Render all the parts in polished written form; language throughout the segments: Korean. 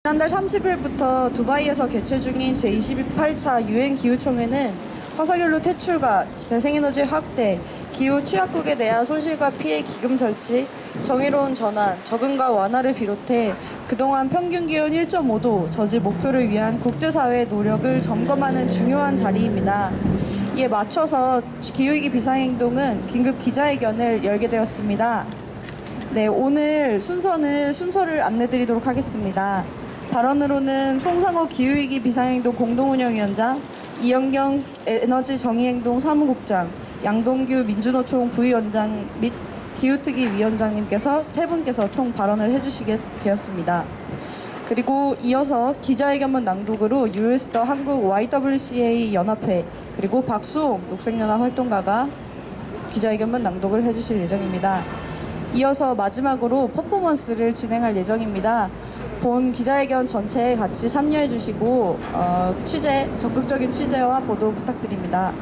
지난달 30일부터 두바이에서 개최 중인 제28차 유엔 기후총회는 화석연료 퇴출과 재생에너지 확대, 기후 취약국에 대한 손실과 피해 기금 설치, 정의로운 전환, 적응과 완화를 비롯해 그동안 평균 기온 1.5도 저지 목표를 위한 국제사회의 노력을 점검하는 중요한 자리입니다. 이에 맞춰서 기후위기 비상행동은 긴급 기자회견을 열게 되었습니다. 네, 오늘 순서를 안내드리도록 하겠습니다. 발언으로는 송상호 기후위기 비상행동 공동운영위원장, 이영경 에너지정의행동 사무국장, 양동규 민주노총 부위원장 및 기후특위 위원장님께서 세 분께서 총 발언을 해주시게 되었습니다. 그리고 이어서 기자회견문 낭독으로 유에스더 한국 YWCA 연합회 그리고 박수홍 녹색연합 활동가가 기자회견문 낭독을 해주실 예정입니다. 이어서 마지막으로 퍼포먼스를 진행할 예정입니다. 본 기자회견 전체에 같이 참여해 주시고 적극적인 취재와 보도 부탁드립니다.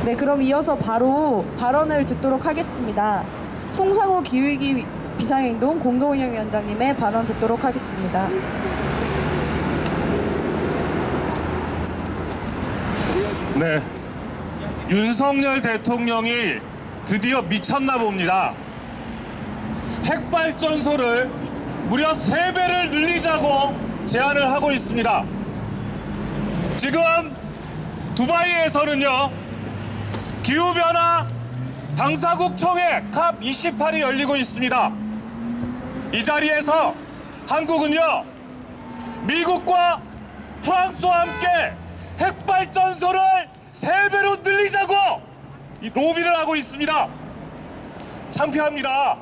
네, 그럼 이어서 바로 발언을 듣도록 하겠습니다. 송상호 기후위기 비상행동 공동운영위원장님의 발언 듣도록 하겠습니다. 네, 윤석열 대통령이 드디어 미쳤나 봅니다. 핵발전소를 무려 3배를 늘리자고 제안을 하고 있습니다. 지금 두바이에서는요, 기후변화 당사국 총회 COP28이 열리고 있습니다. 이 자리에서 한국은요, 미국과 프랑스와 함께 핵발전소를 3배로 늘리자고 로비를 하고 있습니다. 창피합니다.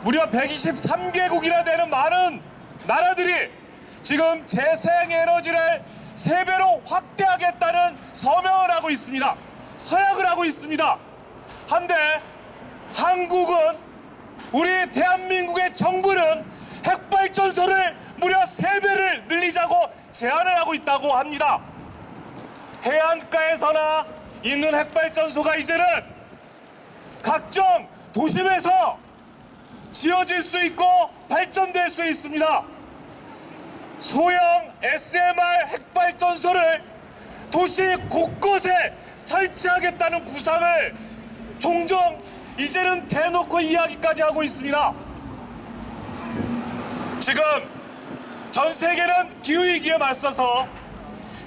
무려 123개국이나 되는 많은 나라들이 지금 재생에너지를 3배로 확대하겠다는 서명을 하고 있습니다. 서약을 하고 있습니다. 한데 한국은, 우리 대한민국의 정부는 핵발전소를 무려 3배를 늘리자고 제안을 하고 있다고 합니다. 해안가에서나 있는 핵발전소가 이제는 각종 도심에서 지어질 수 있고 발전될 수 있습니다. 소형 SMR 핵발전소를 도시 곳곳에 설치하겠다는 구상을 종종 이제는 대놓고 이야기까지 하고 있습니다. 지금 전 세계는 기후위기에 맞서서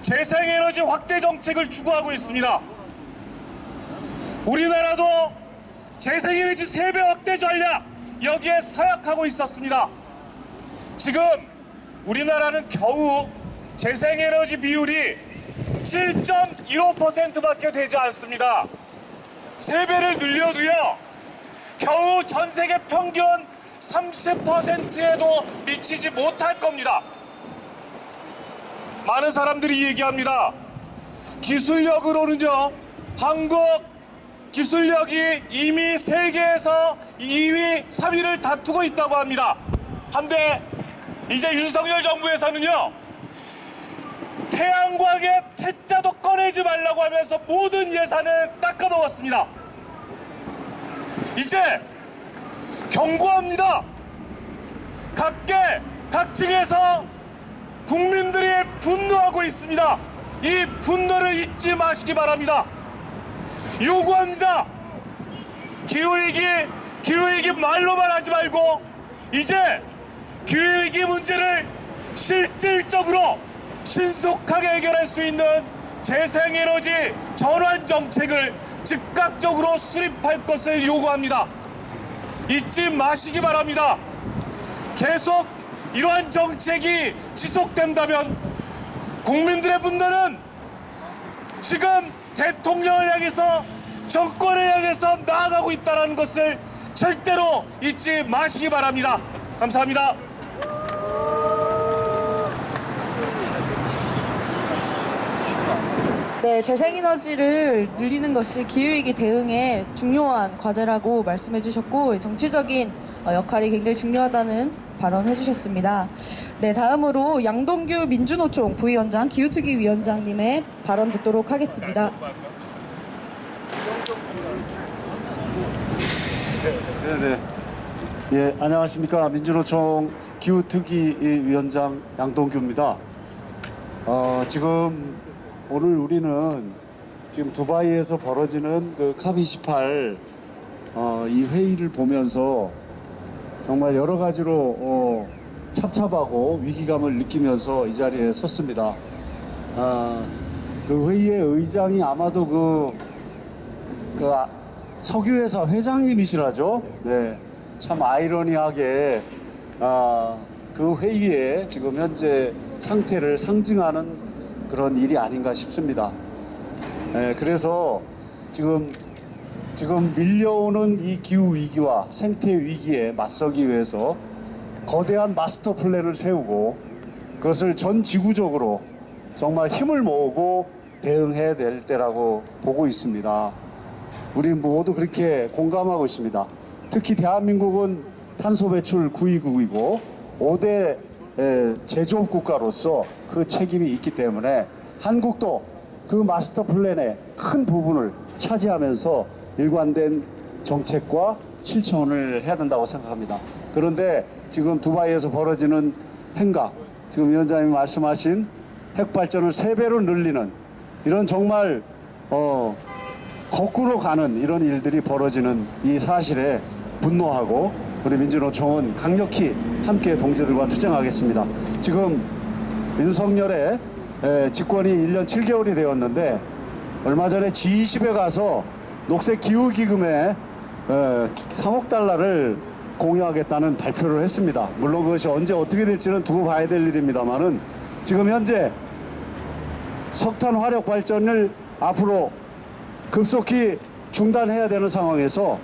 재생에너지 확대 정책을 추구하고 있습니다. 우리나라도 재생에너지 3배 확대 전략, 여기에 서약하고 있었습니다. 지금 우리나라는 겨우 재생에너지 비율이 7.15%밖에 되지 않습니다. 3배를 늘려도요, 겨우 전 세계 평균 30%에도 미치지 못할 겁니다. 많은 사람들이 얘기합니다. 기술력으로는요, 한국 기술력이 이미 세계에서 2위, 3위를 다투고 있다고 합니다. 한데 이제 윤석열 정부에서는요, 태양광의 태자도 꺼내지 말라고 하면서 모든 예산을 닦아먹었습니다. 이제 경고합니다. 각층에서 국민들이 분노하고 있습니다. 이 분노를 잊지 마시기 바랍니다. 요구합니다. 기후위기 말로만 하지 말고 이제 기후위기 문제를 실질적으로 신속하게 해결할 수 있는 재생에너지 전환 정책을 즉각적으로 수립할 것을 요구합니다. 잊지 마시기 바랍니다. 계속 이러한 정책이 지속된다면 국민들의 분노는 지금 대통령을 향해서, 정권을 향해서 나아가고 있다는 것을 절대로 잊지 마시기 바랍니다. 감사합니다. 네, 재생에너지를 늘리는 것이 기후위기 대응에 중요한 과제라고 말씀해 주셨고, 정치적인 역할이 굉장히 중요하다는 발언해 주셨습니다. 네, 다음으로 양동규 민주노총 부위원장, 기후특위 위원장님의 발언 듣도록 하겠습니다. 네. 예, 안녕하십니까. 민주노총 기후특위위원장 양동규입니다. 지금 오늘 우리는 지금 두바이에서 벌어지는 그 캅28 이 회의를 보면서 정말 여러 가지로 찹찹하고 위기감을 느끼면서 이 자리에 섰습니다. 그 회의의 의장이 아마도 그 석유회사 회장님이시라죠. 네, 참 아이러니하게 그 회의에 지금 현재 상태를 상징하는 그런 일이 아닌가 싶습니다. 네, 그래서 지금 밀려오는 이 기후 위기와 생태 위기에 맞서기 위해서 거대한 마스터 플랜을 세우고 그것을 전 지구적으로 정말 힘을 모으고 대응해야 될 때라고 보고 있습니다. 우리 모두 그렇게 공감하고 있습니다. 특히 대한민국은 탄소 배출 9위국이고 5대 제조업 국가로서 그 책임이 있기 때문에 한국도 그 마스터 플랜의 큰 부분을 차지하면서 일관된 정책과 실천을 해야 된다고 생각합니다. 그런데 지금 두바이에서 벌어지는 행각, 지금 위원장님이 말씀하신 핵발전을 3배로 늘리는 이런 정말 거꾸로 가는 이런 일들이 벌어지는 이 사실에 분노하고 우리 민주노총은 강력히 함께 동지들과 투쟁하겠습니다. 지금 윤석열의 집권이 1년 7개월이 되었는데 얼마 전에 G20에 가서 녹색 기후기금에 3억 달러를 공유하겠다는 발표를 했습니다. 물론 그것이 언제 어떻게 될지는 두고 봐야 될 일입니다만은 지금 현재 석탄 화력 발전을 앞으로 급속히 중단해야 되는 상황에서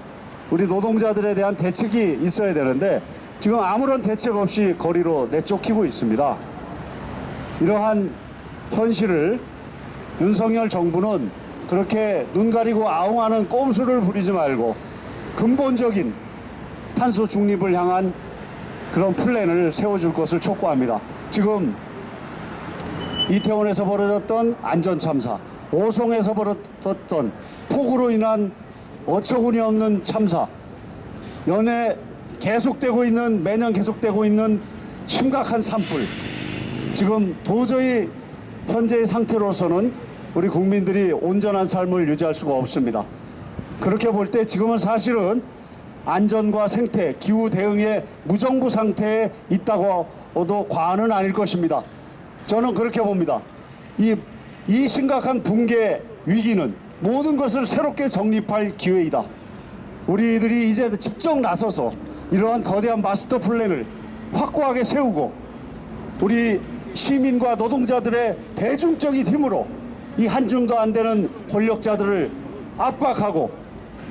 우리 노동자들에 대한 대책이 있어야 되는데 지금 아무런 대책 없이 거리로 내쫓기고 있습니다. 이러한 현실을 윤석열 정부는 그렇게 눈 가리고 아웅하는 꼼수를 부리지 말고 근본적인 탄소 중립을 향한 그런 플랜을 세워줄 것을 촉구합니다. 지금 이태원에서 벌어졌던 안전참사, 오송에서 벌어졌던 폭우로 인한 어처구니 없는 참사, 연내 매년 계속되고 있는 심각한 산불, 지금 도저히 현재의 상태로서는 우리 국민들이 온전한 삶을 유지할 수가 없습니다. 그렇게 볼 때 지금은 사실은 안전과 생태, 기후 대응의 무정부 상태에 있다고 해도 과언은 아닐 것입니다. 저는 그렇게 봅니다. 이 심각한 붕괴 위기는 모든 것을 새롭게 정립할 기회이다. 우리들이 이제 직접 나서서 이러한 거대한 마스터 플랜을 확고하게 세우고 우리 시민과 노동자들의 대중적인 힘으로 이 한줌도 안 되는 권력자들을 압박하고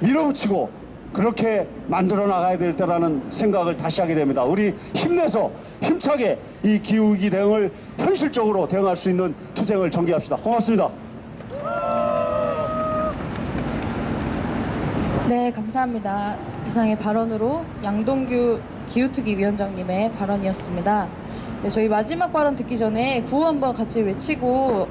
밀어붙이고 그렇게 만들어 나가야 될 때라는 생각을 다시 하게 됩니다. 우리 힘내서 힘차게 이 기후위기 대응을 현실적으로 대응할 수 있는 투쟁을 전개합시다. 고맙습니다. 네, 감사합니다. 이상의 발언으로 양동규 기후특위 위원장님의 발언이었습니다. 네, 저희 마지막 발언 듣기 전에 구호 한번 같이 외치고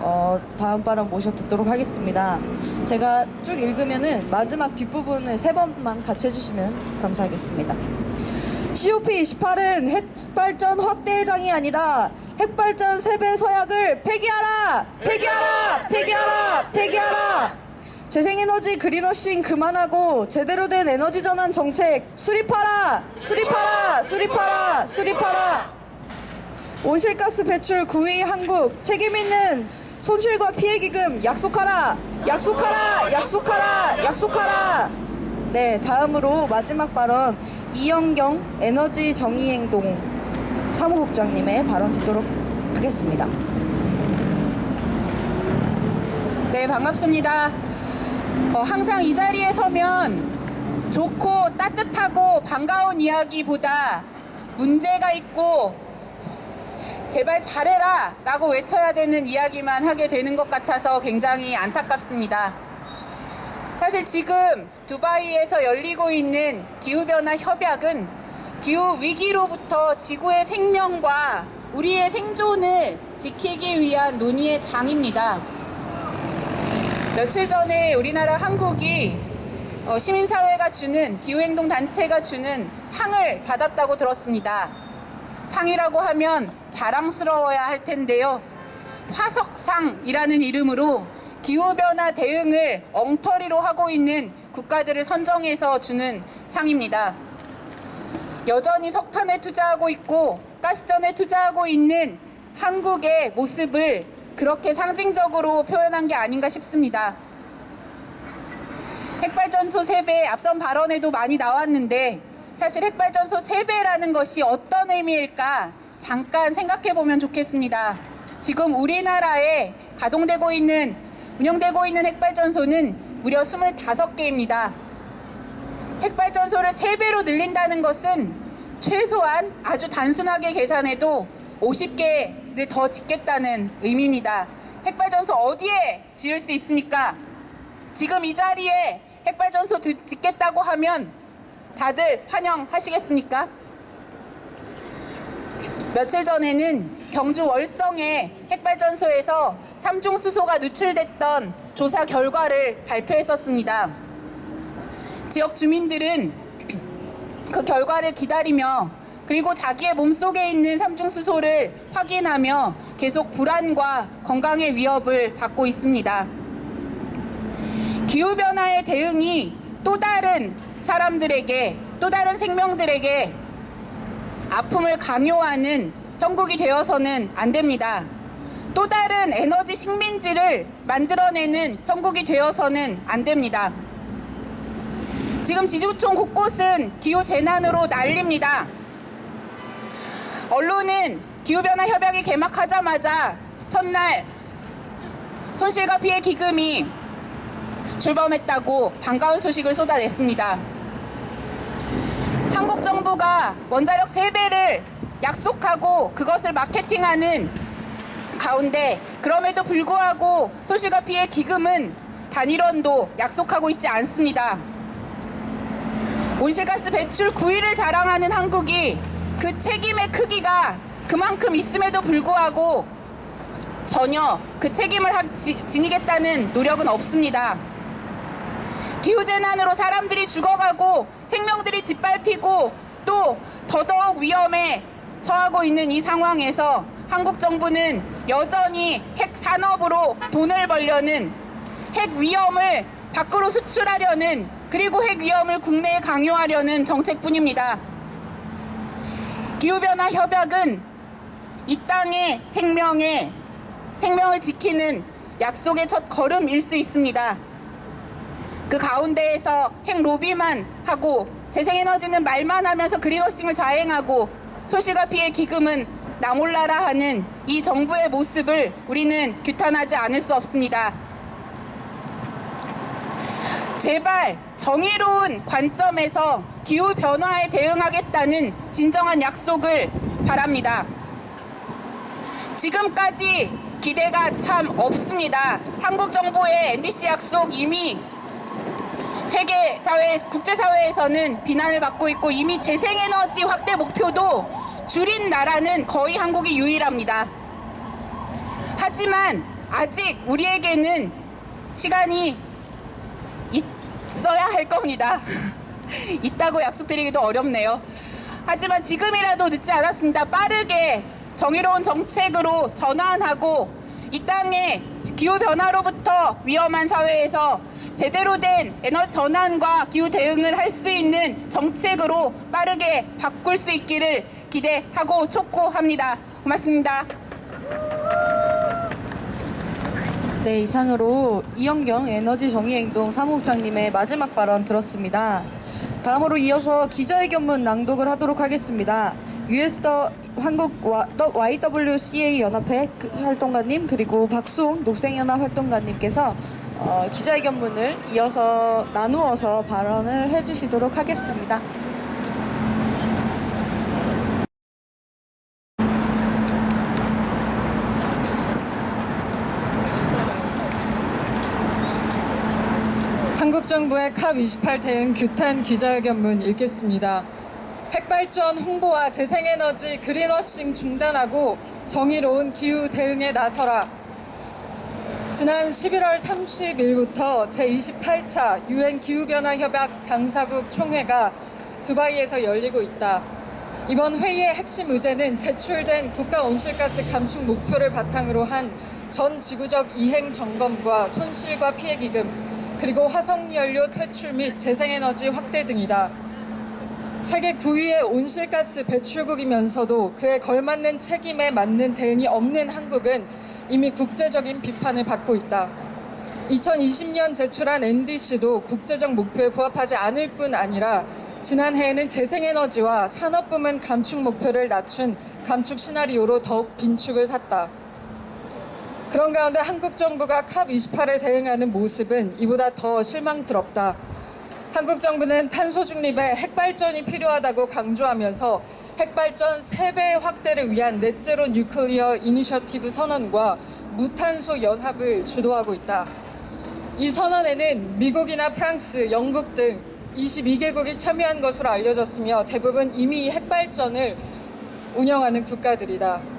다음 발언 모셔 듣도록 하겠습니다. 제가 쭉 읽으면은 마지막 뒷부분을 3번만 같이 해주시면 감사하겠습니다. COP28은 핵발전 확대의 장이 아니다. 핵발전 3배 서약을 폐기하라! 폐기하라! 폐기하라! 폐기하라! 재생에너지 그린워싱 그만하고 제대로 된 에너지 전환 정책 수립하라! 수립하라! 수립하라! 수립하라! 온실가스 배출 9위 한국 책임 있는 손실과 피해 기금 약속하라! 약속하라! 약속하라! 약속하라! 네, 다음으로 마지막 발언 이영경 에너지 정의행동 사무국장님의 발언 듣도록 하겠습니다. 네, 반갑습니다. 항상 이 자리에 서면 좋고 따뜻하고 반가운 이야기보다 문제가 있고 제발 잘해라 라고 외쳐야 되는 이야기만 하게 되는 것 같아서 굉장히 안타깝습니다. 사실 지금 두바이에서 열리고 있는 기후변화 협약은 기후위기로부터 지구의 생명과 우리의 생존을 지키기 위한 논의의 장입니다. 며칠 전에 우리나라 한국이 시민사회가 주는 기후행동 단체가 주는 상을 받았다고 들었습니다. 상이라고 하면 자랑스러워야 할 텐데요. 화석상이라는 이름으로 기후변화 대응을 엉터리로 하고 있는 국가들을 선정해서 주는 상입니다. 여전히 석탄에 투자하고 있고 가스전에 투자하고 있는 한국의 모습을 그렇게 상징적으로 표현한 게 아닌가 싶습니다. 핵발전소 3배, 앞선 발언에도 많이 나왔는데 사실 핵발전소 3배라는 것이 어떤 의미일까 잠깐 생각해 보면 좋겠습니다. 지금 우리나라에 운영되고 있는 핵발전소는 무려 25개입니다. 핵발전소를 3배로 늘린다는 것은 최소한 아주 단순하게 계산해도 50개를 더 짓겠다는 의미입니다. 핵발전소 어디에 지을 수 있습니까? 지금 이 자리에 핵발전소 짓겠다고 하면 다들 환영하시겠습니까? 며칠 전에는 경주 월성의 핵발전소에서 삼중수소가 누출됐던 조사 결과를 발표했었습니다. 지역 주민들은 그 결과를 기다리며 그리고 자기의 몸속에 있는 삼중수소를 확인하며 계속 불안과 건강의 위협을 받고 있습니다. 기후변화의 대응이 또 다른 사람들에게, 또 다른 생명들에게 아픔을 강요하는 형국이 되어서는 안 됩니다. 또 다른 에너지 식민지를 만들어내는 형국이 되어서는 안 됩니다. 지금 지구촌 곳곳은 기후재난으로 난립니다. 언론은 기후변화 협약이 개막하자마자 첫날 손실과 피해 기금이 출범했다고 반가운 소식을 쏟아냈습니다. 한국 정부가 원자력 3배를 약속하고 그것을 마케팅하는 가운데 그럼에도 불구하고 손실과 피해 기금은 단일원도 약속하고 있지 않습니다. 온실가스 배출 9위를 자랑하는 한국이 그 책임의 크기가 그만큼 있음에도 불구하고 전혀 그 책임을 지니겠다는 노력은 없습니다. 기후재난으로 사람들이 죽어가고 생명들이 짓밟히고 또 더더욱 위험에 처하고 있는 이 상황에서 한국 정부는 여전히 핵 산업으로 돈을 벌려는, 핵 위험을 밖으로 수출하려는, 그리고 핵 위험을 국내에 강요하려는 정책뿐입니다. 기후변화 협약은 이 땅의 생명을 지키는 약속의 첫 걸음일 수 있습니다. 그 가운데에서 핵 로비만 하고 재생에너지는 말만 하면서 그린워싱을 자행하고 손실과 피해 기금은 나 몰라라 하는 이 정부의 모습을 우리는 규탄하지 않을 수 없습니다. 제발 정의로운 관점에서 기후변화에 대응하겠다는 진정한 약속을 바랍니다. 지금까지 기대가 참 없습니다. 한국 정부의 NDC 약속 이미 국제사회에서는 비난을 받고 있고 이미 재생에너지 확대 목표도 줄인 나라는 거의 한국이 유일합니다. 하지만 아직 우리에게는 시간이 있어야 할 겁니다. 있다고 약속드리기도 어렵네요. 하지만 지금이라도 늦지 않았습니다. 빠르게 정의로운 정책으로 전환하고 이 땅의 기후변화로부터 위험한 사회에서 제대로 된 에너지 전환과 기후 대응을 할 수 있는 정책으로 빠르게 바꿀 수 있기를 기대하고 촉구합니다. 고맙습니다. 네, 이상으로 이영경 에너지정의행동 사무국장님의 마지막 발언 들었습니다. 다음으로 이어서 기자회견문 낭독을 하도록 하겠습니다. 한국 YWCA 연합회 활동가님 그리고 박수홍 녹색연합 활동가님께서 기자회견문을 이어서 나누어서 발언을 해주시도록 하겠습니다. 한국 정부의 캅28 대응 규탄 기자회견문 읽겠습니다. 핵발전 홍보와 재생에너지 그린워싱 중단하고 정의로운 기후 대응에 나서라. 지난 11월 30일부터 제28차 UN 기후변화 협약 당사국 총회가 두바이에서 열리고 있다. 이번 회의의 핵심 의제는 제출된 국가 온실가스 감축 목표를 바탕으로 한 전 지구적 이행 점검과 손실과 피해 기금, 그리고 화석연료 퇴출 및 재생에너지 확대 등이다. 세계 9위의 온실가스 배출국이면서도 그에 걸맞는 책임에 맞는 대응이 없는 한국은 이미 국제적인 비판을 받고 있다. 2020년 제출한 NDC도 국제적 목표에 부합하지 않을 뿐 아니라 지난해에는 재생에너지와 산업부문 감축 목표를 낮춘 감축 시나리오로 더욱 빈축을 샀다. 그런 가운데 한국 정부가 컵28에 대응하는 모습은 이보다 더 실망스럽다. 한국 정부는 탄소 중립에 핵발전이 필요하다고 강조하면서 핵발전 3배 확대를 위한 넷제로 뉴클리어 이니셔티브 선언과 무탄소 연합을 주도하고 있다. 이 선언에는 미국이나 프랑스, 영국 등 22개국이 참여한 것으로 알려졌으며 대부분 이미 핵발전을 운영하는 국가들이다.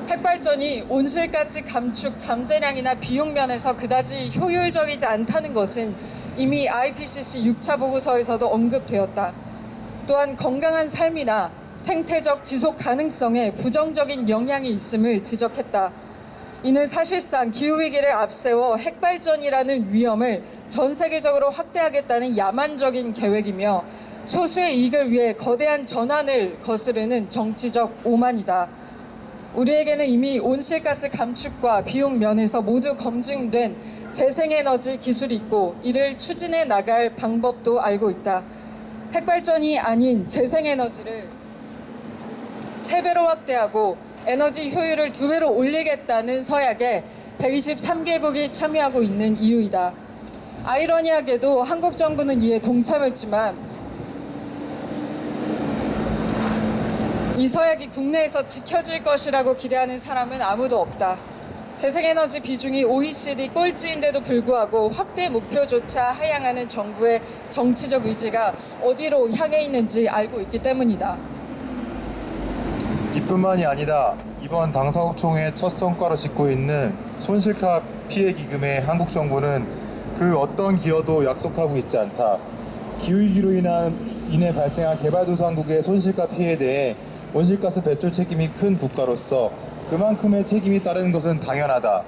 핵발전이 온실가스 감축 잠재량이나 비용 면에서 그다지 효율적이지 않다는 것은 이미 IPCC 6차 보고서에서도 언급되었다. 또한 건강한 삶이나 생태적 지속 가능성에 부정적인 영향이 있음을 지적했다. 이는 사실상 기후위기를 앞세워 핵발전이라는 위험을 전 세계적으로 확대하겠다는 야만적인 계획이며 소수의 이익을 위해 거대한 전환을 거스르는 정치적 오만이다. 우리에게는 이미 온실가스 감축과 비용 면에서 모두 검증된 재생에너지 기술이 있고 이를 추진해 나갈 방법도 알고 있다. 핵발전이 아닌 재생에너지를 3배로 확대하고 에너지 효율을 2배로 올리겠다는 서약에 123개국이 참여하고 있는 이유이다. 아이러니하게도 한국 정부는 이에 동참했지만 이 서약이 국내에서 지켜질 것이라고 기대하는 사람은 아무도 없다. 재생에너지 비중이 OECD 꼴찌인데도 불구하고 확대 목표조차 하향하는 정부의 정치적 의지가 어디로 향해 있는지 알고 있기 때문이다. 이뿐만이 아니다. 이번 당사국 총회 첫 성과로 짓고 있는 손실가 피해 기금에 한국 정부는 그 어떤 기여도 약속하고 있지 않다. 기후위기로 인해 발생한 개발도상국의 손실가 피해에 대해 온실가스 배출 책임이 큰 국가로서 그만큼의 책임이 따르는 것은 당연하다.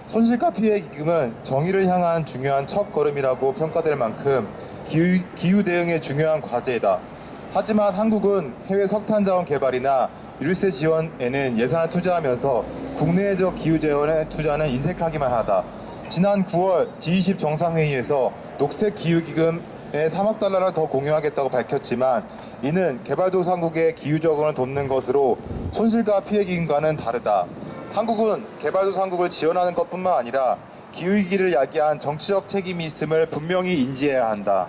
손실가 피해 기금은 정의를 향한 중요한 첫걸음이라고 평가될 만큼 기후 대응의 중요한 과제이다. 하지만 한국은 해외 석탄 자원 개발이나 유류세 지원에는 예산을 투자하면서 국내적 기후 재원에 투자는 인색하기만 하다. 지난 9월 G20 정상회의에서 녹색 기후기금에 3억 달러를 더 공유하겠다고 밝혔지만 이는 개발도상국의 기후 적응을 돕는 것으로 손실가 피해 기금과는 다르다. 한국은 개발도상국을 지원하는 것뿐만 아니라 기후위기를 야기한 정치적 책임이 있음을 분명히 인지해야 한다.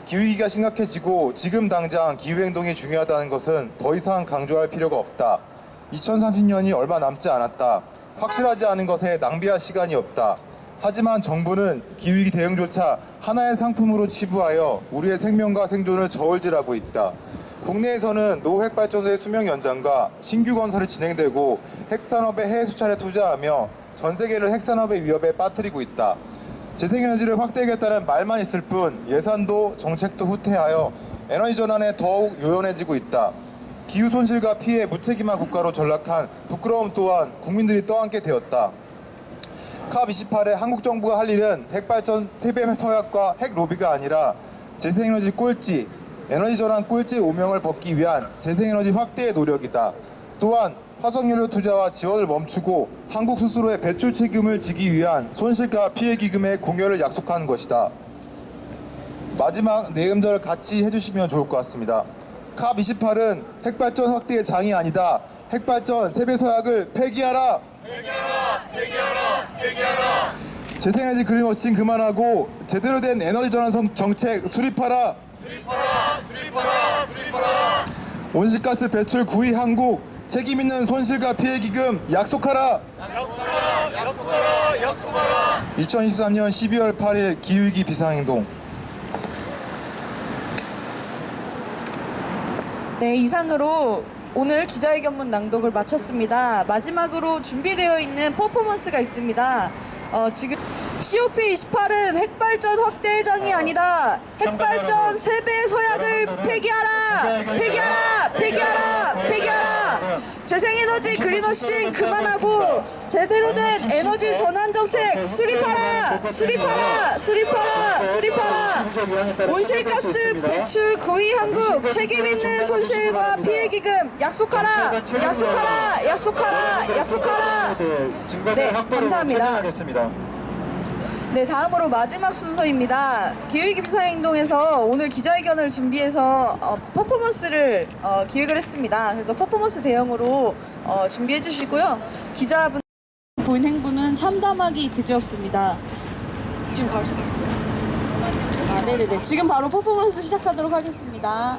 기후위기가 심각해지고 지금 당장 기후행동이 중요하다는 것은 더 이상 강조할 필요가 없다. 2030년이 얼마 남지 않았다. 확실하지 않은 것에 낭비할 시간이 없다. 하지만 정부는 기후위기 대응조차 하나의 상품으로 치부하여 우리의 생명과 생존을 저울질하고 있다. 국내에서는 노핵발전소의 수명 연장과 신규 건설이 진행되고 핵산업에 해외 수차례 투자하며 전 세계를 핵산업의 위협에 빠뜨리고 있다. 재생에너지를 확대하겠다는 말만 있을 뿐 예산도 정책도 후퇴하여 에너지 전환에 더욱 요연해지고 있다. 기후 손실과 피해 무책임한 국가로 전락한 부끄러움 또한 국민들이 떠안게 되었다. 컵28에 한국 정부가 할 일은 핵발전 3배 서약과 핵 로비가 아니라 재생에너지 꼴찌, 에너지 전환 꼴찌 오명을 벗기 위한 재생에너지 확대의 노력이다. 또한 화석연료 투자와 지원을 멈추고 한국 스스로의 배출 책임을 지기 위한 손실가 피해 기금의 공여를 약속하는 것이다. 마지막 네 음절을 같이 해주시면 좋을 것 같습니다. 컵28은 핵발전 확대의 장이 아니다. 핵발전 3배 서약을 폐기하라. 폐기하라. 재생에너지 그린워싱 그만하고 제대로 된 에너지 전환 정책 수립하라. 온실가스 배출 9위 한국, 책임 있는 손실과 피해 기금 약속하라. 2023년 12월 8일 기후위기 비상행동. 네, 이상으로 오늘 기자회견문 낭독을 마쳤습니다. 마지막으로 준비되어 있는 퍼포먼스가 있습니다. 지금 COP28은 핵발전 확대 예정이 아니다. 핵발전 3배 서약을 폐기하라. 폐기하라. 폐기하라. 폐기하라. 재생에너지 그린워싱 그만하고 제대로 된 에너지 전환 정책 수립하라. 수립하라. 수립하라. 수립하라. 온실가스 배출 구의 한국 책임 있는 손실과 피해 기금 약속하라. 약속하라. 약속하라. 약속하라. 네, 감사합니다. 네, 다음으로 마지막 순서입니다. 기후위기 비상행동에서 오늘 기자회견을 준비해서 퍼포먼스를 기획을 했습니다. 그래서 퍼포먼스 대형으로 준비해 주시고요. 기자분 보인 행보는 참담하기 그지없습니다. 지금 바로 시작할게요. 네네네. 지금 바로 퍼포먼스 시작하도록 하겠습니다.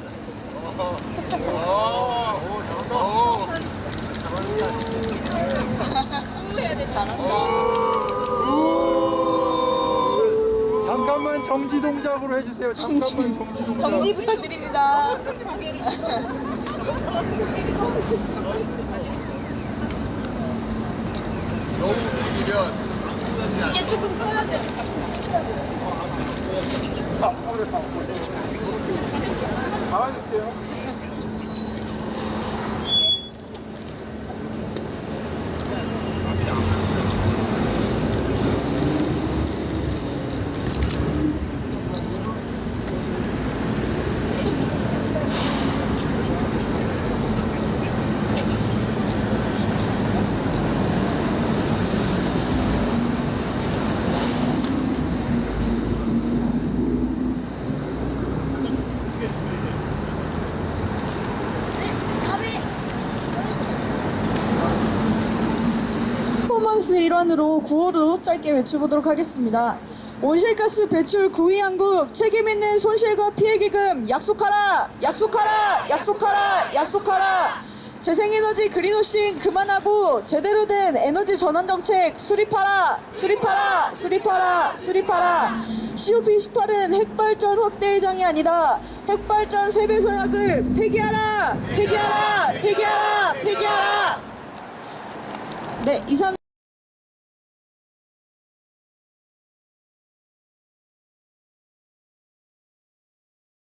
잠깐만 정지 동작으로 해주세요. 잠깐만 정지 동작. 정지 부탁드립니다. 이게 조금 커야 돼요. 가만히 있을게요. 퍼포먼스 일환으로 구호로 짧게 외쳐보도록 하겠습니다. 온실가스 배출 구의 한국 책임 있는 손실과 피해 기금 약속하라. 약속하라. 약속하라. 약속하라. 재생에너지 그린워싱 그만하고 제대로 된 에너지 전환 정책 수립하라. 수립하라. 수립하라. 수립하라. COP28은 핵발전 확대 예정이 아니다. 핵발전 3배 서약을 폐기하라. 폐기하라. 폐기하라. 폐기하라. 네, 이상